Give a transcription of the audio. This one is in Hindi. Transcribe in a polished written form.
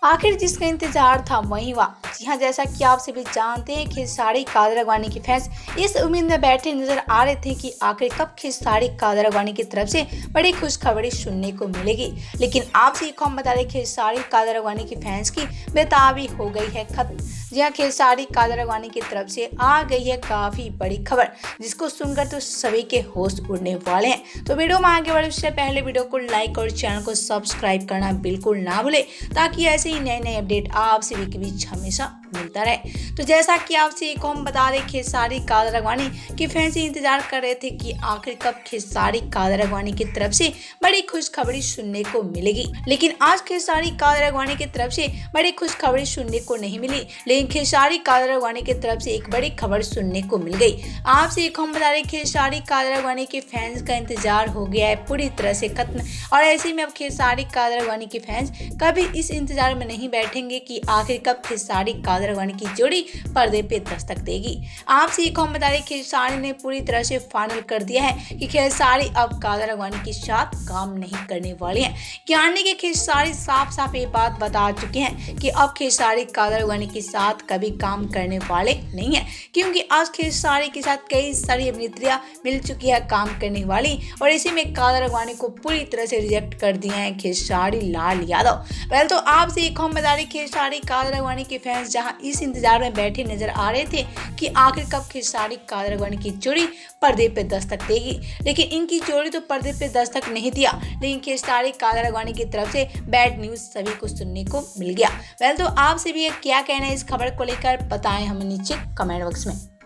आखिर जिसका इंतजार था वही हुआ। जी हाँ, जैसा कि आप सभी जानते हैं, खेसारी कादर अडवाणी के फैंस इस उम्मीद में बैठे नजर आ रहे थे कि आखिर कब खेसारी कादर अडवाणी की तरफ से बड़ी खुशखबरी सुनने को मिलेगी। लेकिन आपसे एक हम बता दें, खेसारी कादर अडवाणी के फैंस की बेताबी हो गई है खत्म। जी हाँ, खेसारी कादर अडवाणी की तरफ से आ गई है काफी बड़ी खबर, जिसको सुनकर तो सभी के होश उड़ने वाले हैं। तो वीडियो में आगे बढ़े उससे पहले वीडियो को लाइक और चैनल को सब्सक्राइब करना बिल्कुल ना भूले, ताकि ऐसे ही नए नए अपडेट आप सभी के बीच हमेशा मिलता रहे। तो जैसा कि आपसे एक हम बता दें, खेसारी कादर अडवाणी के फैंस इंतजार कर रहे थे कि आखिर कब खेसारी कादर अडवाणी की तरफ से बड़ी खुशखबरी सुनने को मिलेगी। लेकिन आज खेसारी कादर अडवाणी की तरफ से बड़ी खुशखबरी सुनने को नहीं मिली, लेकिन खेसारी कादर अडवाणी की तरफ से एक बड़ी खबर सुनने को मिल गई। आपसे एक हम बता दें, खेसारी कादर अडवाणी के फैंस का इंतजार हो गया है पूरी तरह से खत्म। और ऐसे में अब खेसारी कादर अडवाणी के फैंस कभी इस इंतजार में नहीं बैठेंगे कि आखिर कब खेसारी कादर अडवाणी की जोड़ी पर्दे पे दस्तक देगी। आपसे एक हम बता दें, खेसारी ने पूरी तरह से फाइनल कर दिया है कि खेसारी अब कादर अडवाणी के साथ काम नहीं करने वाले हैं। यानी कि खेसारी साफ साफ ये बात बता चुके हैं कि अब खेसारी कादर अडवाणी के साथ कभी काम करने वाले नहीं है, क्योंकि आज खेसारी के साथ कई सारी अभिनेत्रियां मिल चुकी है काम करने वाली। और इसी में कादर अडवाणी को पूरी तरह से रिजेक्ट कर दिया है खेसारी लाल यादव। वेल, तो आपसे एक हम बता दें, खेसारी कादर अडवाणी के फैंस जहां इस इंतजार में बैठे नजर आ रहे थे कि आखिर कब खेसारी कादर अडवाणी की जोड़ी पर्दे पे दस्तक देगी, लेकिन इनकी जोड़ी तो पर्दे पे दस्तक नहीं दिया, लेकिन खेसारी कादर अडवाणी की तरफ से बैड न्यूज सभी को सुनने को मिल गया। वेल, तो आप सभी क्या कहना है इस खबर को लेकर, बताएं हमें नीचे कमेंट बॉक्स में।